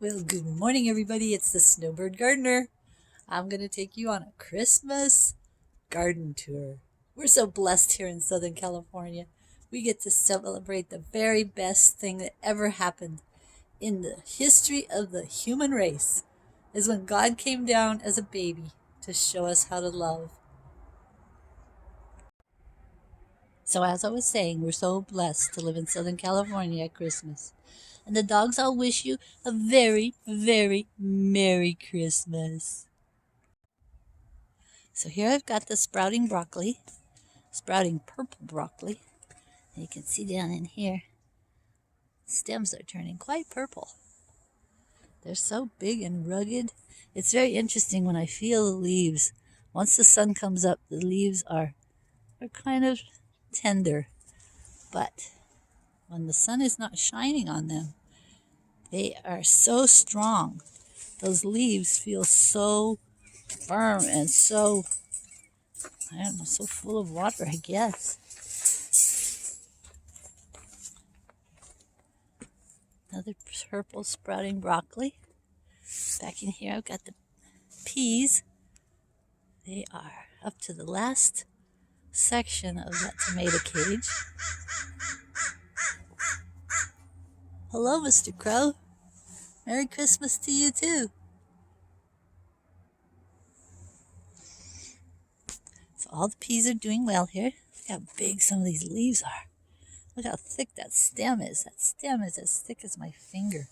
Well, good morning, everybody. It's the Snowbird Gardener. I'm going to take you on a Christmas garden tour. We're so blessed here in Southern California. We get to celebrate the very best thing that ever happened in the history of the human race, is when God came down as a baby to show us how to love. So as I was saying, we're so blessed to live in Southern California at Christmas. And the dogs all wish you a very, very Merry Christmas. So here I've got the sprouting broccoli, sprouting purple broccoli. And you can see down in here, stems are turning quite purple. They're so big and rugged. It's very interesting when I feel the leaves. Once the sun comes up, the leaves are kind of tender. But when the sun is not shining on them, they are so strong. Those leaves feel so firm and so, I don't know, so full of water, I guess. Another purple sprouting broccoli. Back in here, I've got the peas. They are up to the last section of that tomato cage. Hello, Mr. Crow. Merry Christmas to you, too. So all the peas are doing well here. Look how big some of these leaves are. Look how thick that stem is. That stem is as thick as my finger.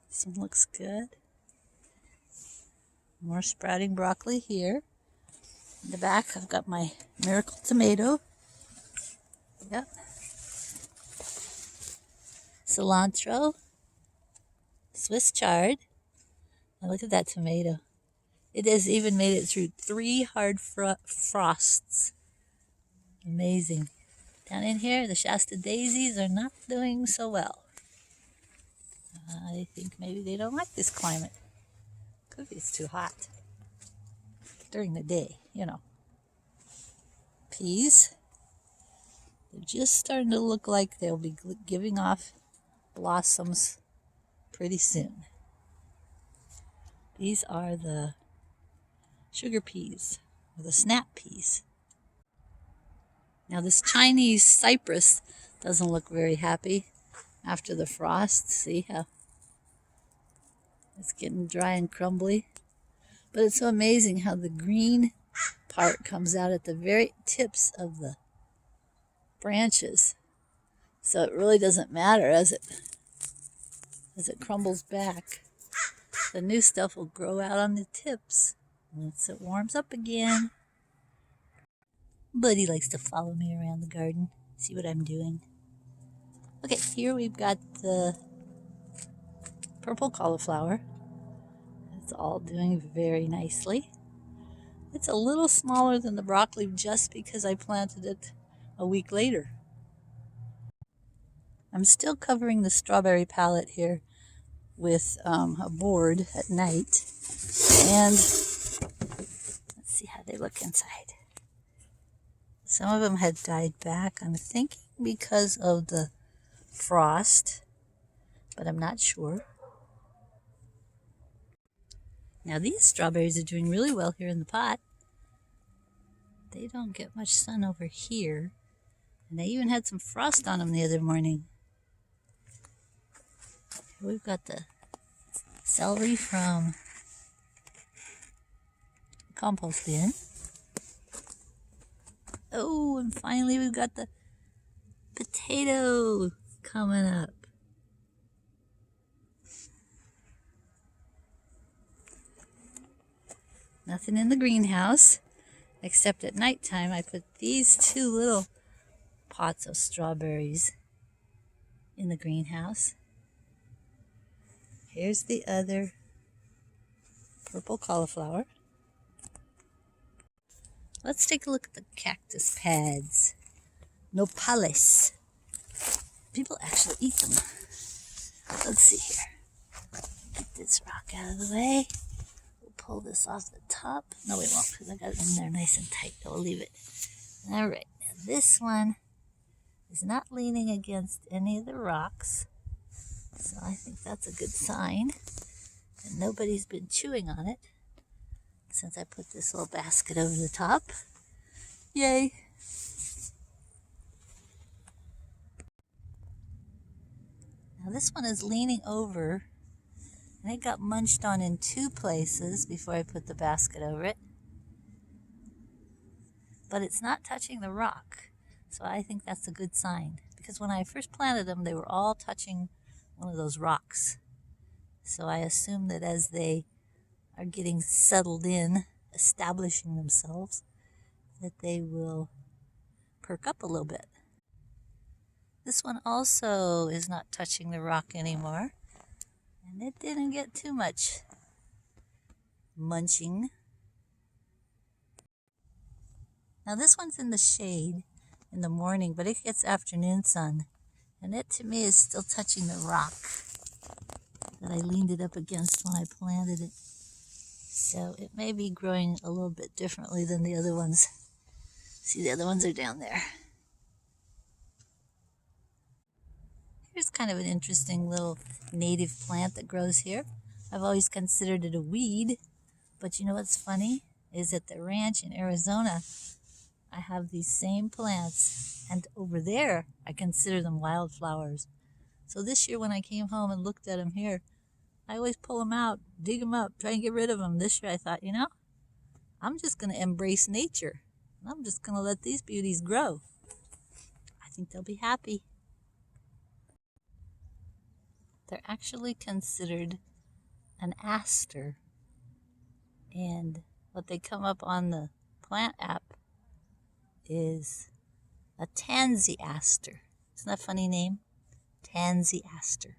This one looks good. More sprouting broccoli here. In the back, I've got my miracle tomato. Yep. Cilantro. Swiss chard. Now look at that tomato. It has even made it through 3 hard frosts. Amazing. Down in here, the Shasta daisies are not doing so well. I think maybe they don't like this climate. Could be it's too hot during the day, you know. Peas. They're just starting to look like they'll be giving off blossoms pretty soon. These are the sugar peas, or the snap peas. Now this Chinese cypress doesn't look very happy after the frost. See how it's getting dry and crumbly? But it's so amazing how the green part comes out at the very tips of the branches. So it really doesn't matter as it crumbles back. The new stuff will grow out on the tips once it warms up again. Buddy likes to follow me around the garden, see what I'm doing. Okay, here we've got the purple cauliflower. It's all doing very nicely. It's a little smaller than the broccoli just because I planted it a week later. I'm still covering the strawberry palette here with a board at night. And let's see how they look inside. Some of them had died back, I'm thinking because of the frost, but I'm not sure. Now these strawberries are doing really well here in the pot. They don't get much sun over here, and they even had some frost on them the other morning. Here we've got the celery from the compost bin. Oh, and finally we've got the potato coming up. Nothing in the greenhouse, except at nighttime I put these 2 little pots of strawberries in the greenhouse. Here's the other purple cauliflower. Let's take a look at the cactus pads. Nopales. People actually eat them. Let's see here. Get this rock out of the way. We'll pull this off the top. No, we won't, because I got it in there nice and tight. We'll leave it. All right. Now this one is not leaning against any of the rocks. So I think that's a good sign. And nobody's been chewing on it since I put this little basket over the top. Yay! Now this one is leaning over, and it got munched on in 2 places before I put the basket over it. But it's not touching the rock, so I think that's a good sign. Because when I first planted them, they were all touching one of those rocks. So I assume that as they are getting settled in, establishing themselves, that they will perk up a little bit. This one also is not touching the rock anymore, and it didn't get too much munching. Now this one's in the shade in the morning, but it gets afternoon sun, and it to me is still touching the rock that I leaned it up against when I planted it. So it may be growing a little bit differently than the other ones. See, the other ones are down there. Here's kind of an interesting little native plant that grows here. I've always considered it a weed, but you know what's funny? Is at the ranch in Arizona, I have these same plants, and over there, I consider them wildflowers. So this year when I came home and looked at them here, I always pull them out, dig them up, try and get rid of them. This year I thought, you know, I'm just going to embrace nature. I'm just going to let these beauties grow. I think they'll be happy. They're actually considered an aster. And what they come up on the plant app is a tansy aster. Isn't that a funny name? Tansy aster.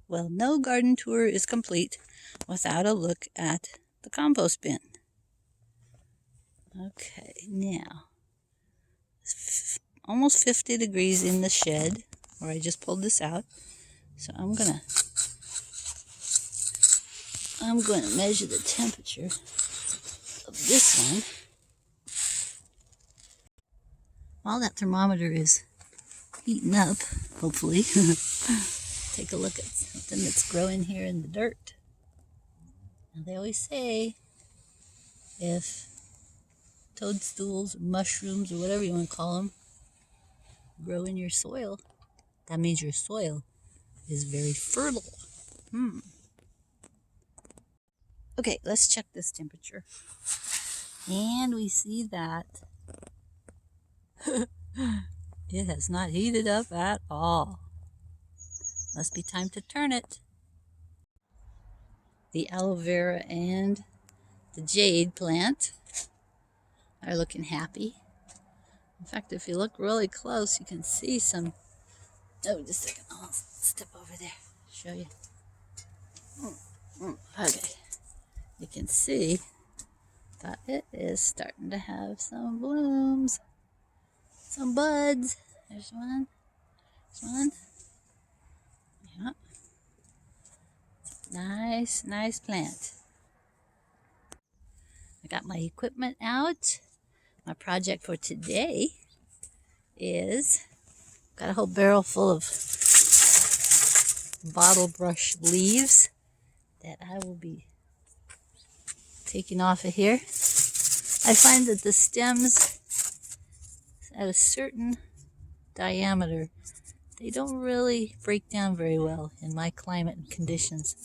Well, no garden tour is complete without a look at the compost bin. Okay, now, it's almost 50 degrees in the shed where I just pulled this out. So I'm going to measure the temperature of this one. While that thermometer is heating up, hopefully, take a look at something that's growing here in the dirt. Now they always say if toadstools, or mushrooms, or whatever you want to call them, grow in your soil, that means your soil is very fertile. Okay, let's check this temperature. And we see that it has not heated up at all. Must be time to turn it. The aloe vera and the jade plant are looking happy. In fact, if you look really close, you can see some. Oh, just a second. I'll step over there, show you. Okay. You can see that it is starting to have some blooms, some buds. There's one. There's one. Yeah. Nice plant. I got my equipment out. My project for today is got a whole barrel full of bottle brush leaves that I will be taking off of here. I find that the stems at a certain diameter, they don't really break down very well in my climate and conditions.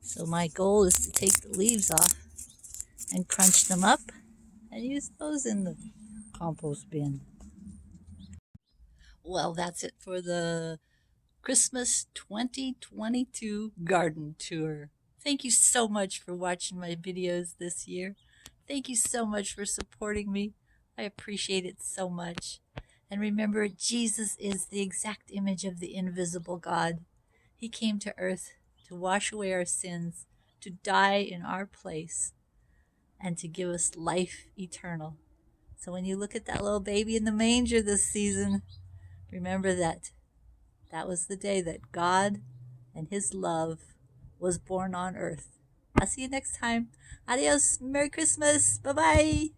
So my goal is to take the leaves off and crunch them up and use those in the compost bin. Well, that's it for the Christmas 2022 garden tour. Thank you so much for watching my videos this year. Thank you so much for supporting me. I appreciate it so much. And remember, Jesus is the exact image of the invisible God. He came to earth to wash away our sins, to die in our place, and to give us life eternal. So when you look at that little baby in the manger this season, remember that that was the day that God and His love was born on earth. I'll see you next time. Adios. Merry Christmas. Bye-bye.